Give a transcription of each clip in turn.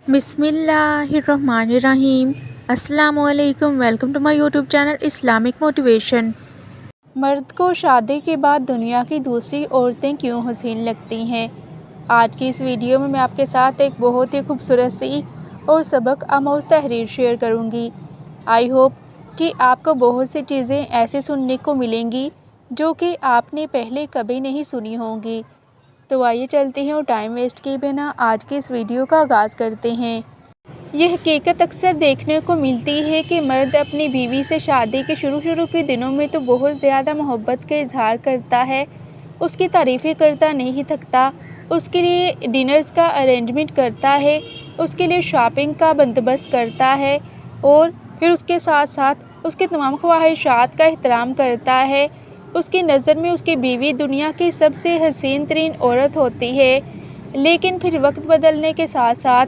बिस्मिल्लाहिर्रहमानिर्रहीम। अस्सलामुअलैकुम। Welcome to my YouTube channel Islamic motivation. मर्द को शादी के बाद दुनिया की दूसरी औरतें क्यों हसीन लगती हैं? आज की इस वीडियो में मैं आपके साथ एक बहुत ही खूबसूरत सी और सबक आमोज़ तहरीर शेयर करूंगी। आई होप कि आपको बहुत सी चीज़ें ऐसे सुनने को मिलेंगी जो कि आपने पहले कभी नहीं सुनी होंगी। तो आइए चलते हैं और टाइम वेस्ट किए बिना आज की इस वीडियो का आगाज़ करते हैं। यह हकीकत अक्सर देखने को मिलती है कि मर्द अपनी बीवी से शादी के शुरू के दिनों में तो बहुत ज़्यादा मोहब्बत का इजहार करता है, उसकी तारीफ़ें करता नहीं थकता, उसके लिए डिनर्स का अरेंजमेंट करता है, उसके लिए शॉपिंग का बंदोबस्त करता है और फिर उसके साथ साथ उसकी तमाम ख्वाहिशात का एहतराम करता है। उसकी नज़र में उसकी बीवी दुनिया की सबसे हसीन तरीन औरत होती है, लेकिन फिर वक्त बदलने के साथ साथ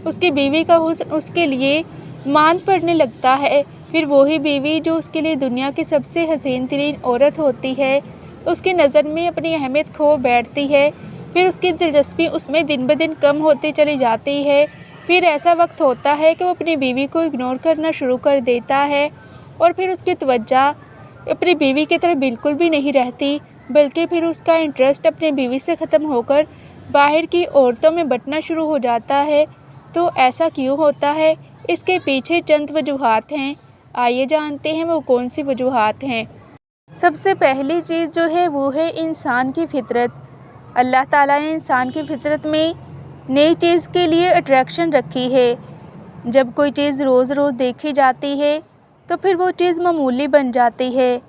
उसकी बीवी का हुस्न उसके लिए मांद पड़ने लगता है। फिर वही बीवी जो उसके लिए दुनिया की सबसे हसीन तरीन औरत होती है, उसकी नज़र में अपनी अहमियत खो बैठती है। फिर उसकी दिलचस्पी उसमें दिन ब दिन कम होती चली जाती है। फिर ऐसा वक्त होता है कि वो अपनी बीवी को इग्नोर करना शुरू कर देता है और फिर उसकी तवज्जो अपनी बीवी की तरफ बिल्कुल भी नहीं रहती, बल्कि फिर उसका इंटरेस्ट अपनी बीवी से ख़त्म होकर बाहर की औरतों में बंटना शुरू हो जाता है। तो ऐसा क्यों होता है? इसके पीछे चंद वजूहात हैं। आइए जानते हैं वो कौन सी वजूहात हैं। सबसे पहली चीज़ जो है वो है इंसान की फितरत। अल्लाह ताला ने इंसान की फितरत में नई चीज़ के लिए अट्रैक्शन रखी है। जब कोई चीज़ रोज़ रोज़ देखी जाती है तो फिर वो चीज़ मामूली बन जाती है,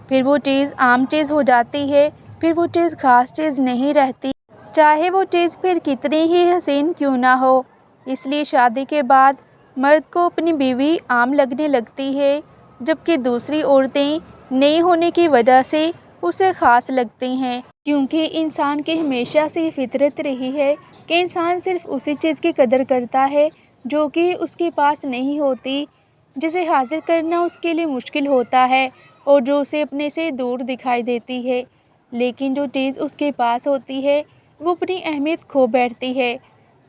फिर वो चीज़ आम चीज़ हो जाती है, फिर वो चीज़ ख़ास चीज़ नहीं रहती, चाहे वो चीज़ फिर कितनी ही हसीन क्यों ना हो। इसलिए शादी के बाद मर्द को अपनी बीवी आम लगने लगती है, जबकि दूसरी औरतें नई होने की वजह से उसे ख़ास लगती हैं, क्योंकि इंसान की हमेशा से फितरत रही है कि इंसान सिर्फ़ उसी चीज़ की कदर करता है जो कि उसके पास नहीं होती, जिसे हासिल करना उसके लिए मुश्किल होता है और जो उसे अपने से दूर दिखाई देती है। लेकिन जो चीज़ उसके पास होती है वो अपनी अहमियत खो बैठती है,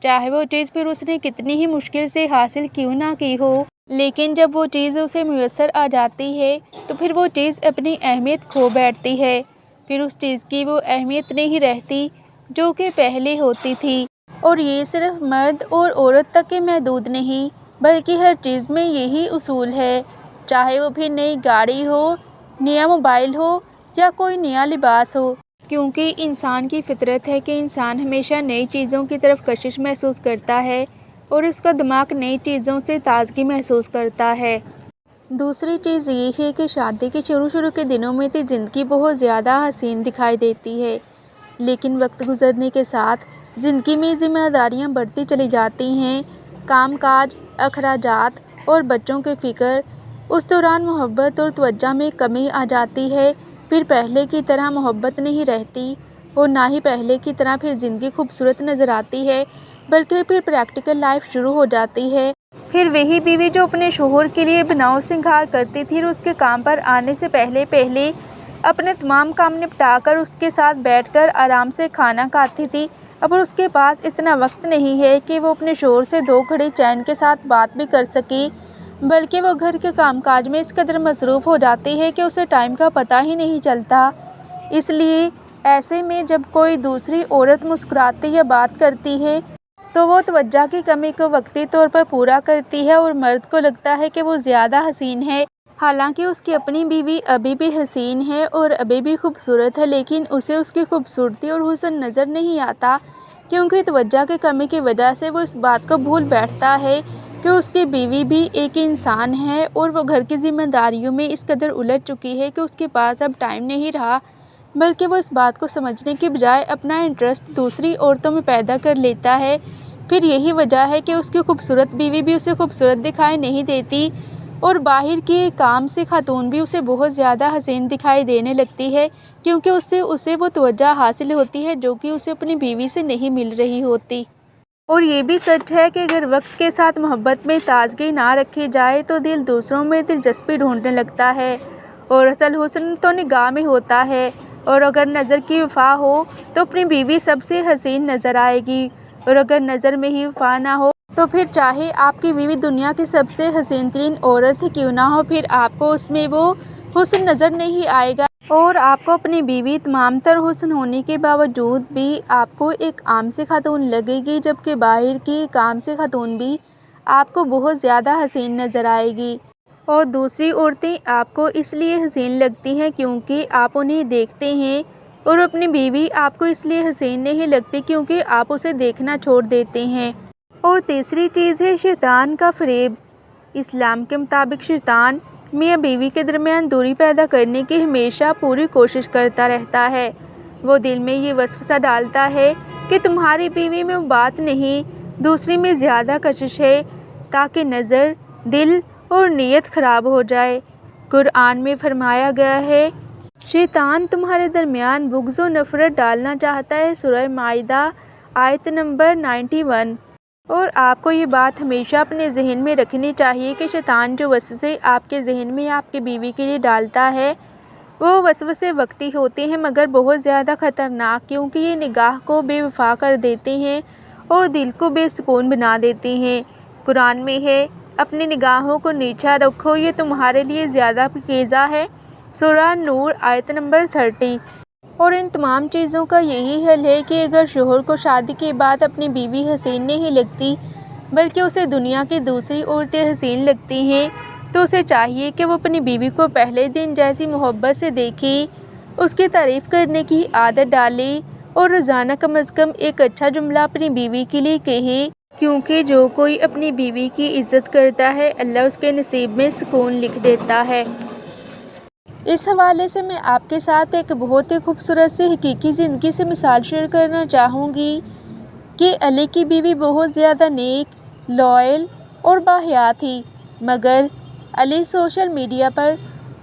चाहे वो चीज़ फिर उसने कितनी ही मुश्किल से हासिल क्यों ना की हो। लेकिन जब वो चीज़ उसे मुयस्सर आ जाती है तो फिर वो चीज़ अपनी अहमियत खो बैठती है, फिर उस चीज़ की वो अहमियत नहीं रहती जो कि पहले होती थी। और ये सिर्फ मर्द और औरत तक ही महदूद नहीं, बल्कि हर चीज़ में यही उसूल है, चाहे वो भी नई गाड़ी हो, नया मोबाइल हो या कोई नया लिबास हो, क्योंकि इंसान की फितरत है कि इंसान हमेशा नई चीज़ों की तरफ कशिश महसूस करता है और इसका दिमाग नई चीज़ों से ताज़गी महसूस करता है। दूसरी चीज़ ये है कि शादी के शुरू के दिनों में तो ज़िंदगी बहुत ज़्यादा हसीन दिखाई देती है, लेकिन वक्त गुजरने के साथ ज़िंदगी में ज़िम्मेदारियाँ बढ़ती चली जाती हैं, कामकाज, अखराजात और बच्चों की फ़िक्र। उस दौरान मोहब्बत और तवज्जो में कमी आ जाती है। फिर पहले की तरह मोहब्बत नहीं रहती और ना ही पहले की तरह फिर ज़िंदगी खूबसूरत नज़र आती है, बल्कि फिर प्रैक्टिकल लाइफ शुरू हो जाती है। फिर वही बीवी जो अपने शोहर के लिए बनाव सिंगार करती थी और उसके काम पर आने से पहले पहले अपने तमाम काम निपटाकर उसके साथ बैठकर आराम से खाना खाती थी, अब उसके पास इतना वक्त नहीं है कि वो अपने शोहर से दो घड़ी चैन के साथ बात भी कर सके, बल्कि वो घर के कामकाज में इस कदर मसरूफ़ हो जाती है कि उसे टाइम का पता ही नहीं चलता। इसलिए ऐसे में जब कोई दूसरी औरत मुस्कुराती या बात करती है तो वो तवज्जो की कमी को वक्ती तौर पर पूरा करती है और मर्द को लगता है कि वो ज़्यादा हसीन है। हालांकि उसकी अपनी बीवी अभी भी हसीन है और अभी भी खूबसूरत है, लेकिन उसे उसकी खूबसूरती और हुस्न नज़र नहीं आता, क्योंकि तवज्जो की कमी की वजह से वो इस बात को भूल बैठता है कि उसकी बीवी भी एक इंसान है और वो घर की जिम्मेदारियों में इस कदर उलझ चुकी है कि उसके पास अब टाइम नहीं रहा, बल्कि वो इस बात को समझने के बजाय अपना इंटरेस्ट दूसरी औरतों में पैदा कर लेता है। फिर यही वजह है कि उसकी खूबसूरत बीवी भी उसे खूबसूरत दिखाई नहीं देती और बाहर के काम से खातून भी उसे बहुत ज़्यादा हसीन दिखाई देने लगती है, क्योंकि उससे उसे वो तवज्जो हासिल होती है जो कि उसे अपनी बीवी से नहीं मिल रही होती। और ये भी सच है कि अगर वक्त के साथ मोहब्बत में ताजगी ना रखी जाए तो दिल दूसरों में दिलचस्पी ढूंढने लगता है और असल हुस्न तो निगाह में होता है। और अगर नज़र की वफा हो तो अपनी बीवी सबसे हसीन नज़र आएगी, और अगर नज़र में ही वफा ना हो تو پھر چاہے آپ کی بیوی دنیا کی سب سے حسین ترین عورت کیوں نہ ہو، پھر آپ کو اس میں وہ حسن نظر نہیں آئے گا، اور آپ کو اپنی بیوی تمام تر حسن ہونے کے باوجود بھی آپ کو ایک عام سی خاتون لگے گی، جبکہ باہر کی ایک عام سی خاتون بھی آپ کو بہت زیادہ حسین نظر آئے گی۔ اور دوسری عورتیں آپ کو اس لیے حسین لگتی ہیں کیونکہ آپ انہیں دیکھتے ہیں، اور اپنی بیوی آپ کو اس لیے حسین نہیں لگتی کیونکہ آپ اسے دیکھنا چھوڑ دیتے ہیں۔ اور تیسری چیز ہے شیطان کا فریب۔ اسلام کے مطابق شیطان میاں بیوی کے درمیان دوری پیدا کرنے کی ہمیشہ پوری کوشش کرتا رہتا ہے۔ وہ دل میں یہ وسوسہ ڈالتا ہے کہ تمہاری بیوی میں وہ بات نہیں، دوسری میں زیادہ کشش ہے، تاکہ نظر، دل اور نیت خراب ہو جائے۔ قرآن میں فرمایا گیا ہے، شیطان تمہارے درمیان بغض و نفرت ڈالنا چاہتا ہے، سورہ مائدہ آیت نمبر 91۔ اور آپ کو یہ بات ہمیشہ اپنے ذہن میں رکھنی چاہیے کہ شیطان جو وسوسے آپ کے ذہن میں آپ کی بیوی کے لیے ڈالتا ہے، وہ وسوسے وقتی ہوتے ہیں مگر بہت زیادہ خطرناک، کیونکہ یہ نگاہ کو بے وفا کر دیتے ہیں اور دل کو بے سکون بنا دیتے ہیں۔ قرآن میں ہے، اپنی نگاہوں کو نیچا رکھو، یہ تمہارے لیے زیادہ پاکیزہ ہے، سورہ نور آیت نمبر 30۔ اور ان تمام چیزوں کا یہی حل ہے کہ اگر شوہر کو شادی کے بعد اپنی بیوی حسین نہیں لگتی بلکہ اسے دنیا کی دوسری عورتیں حسین لگتی ہیں، تو اسے چاہیے کہ وہ اپنی بیوی کو پہلے دن جیسی محبت سے دیکھے، اس کی تعریف کرنے کی عادت ڈالے اور روزانہ کم از کم ایک اچھا جملہ اپنی بیوی کے لیے کہے، کیونکہ جو کوئی اپنی بیوی کی عزت کرتا ہے اللہ اس کے نصیب میں سکون لکھ دیتا ہے۔ اس حوالے سے میں آپ کے ساتھ ایک بہت ہی خوبصورت سے حقیقی زندگی سے مثال شیئر کرنا چاہوں گی کہ علی کی بیوی بہت زیادہ نیک، لائل اور باحیا تھی، مگر علی سوشل میڈیا پر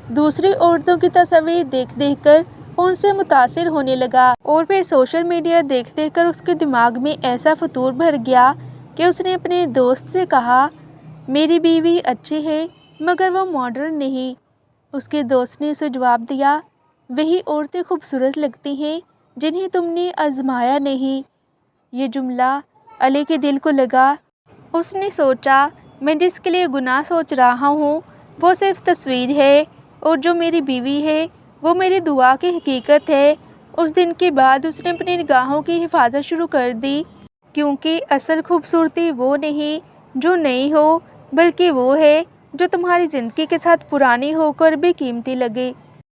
دوسری عورتوں کی تصاویر دیکھ دیکھ کر ان سے متاثر ہونے لگا، اور پھر سوشل میڈیا دیکھ دیکھ کر اس کے دماغ میں ایسا فتور بھر گیا کہ اس نے اپنے دوست سے کہا، میری بیوی اچھی ہے مگر وہ ماڈرن نہیں۔ اس کے دوست نے اسے جواب دیا، وہی عورتیں خوبصورت لگتی ہیں جنہیں تم نے آزمایا نہیں۔ یہ جملہ علی کے دل کو لگا۔ اس نے سوچا، میں جس کے لیے گناہ سوچ رہا ہوں وہ صرف تصویر ہے، اور جو میری بیوی ہے وہ میری دعا کی حقیقت ہے۔ اس دن کے بعد اس نے اپنی نگاہوں کی حفاظت شروع کر دی، کیونکہ اصل خوبصورتی وہ نہیں جو نئی ہو، بلکہ وہ ہے جو تمہاری زندگی کے ساتھ پرانی ہو کر بھی قیمتی لگے۔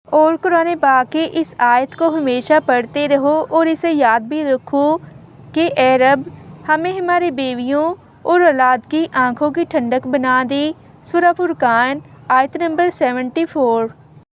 اور قرآن پاک کی اس آیت کو ہمیشہ پڑھتے رہو اور اسے یاد بھی رکھو کہ اے رب، ہمیں ہماری بیویوں اور اولاد کی آنکھوں کی ٹھنڈک بنا دے، سورہ فرقان آیت نمبر 74۔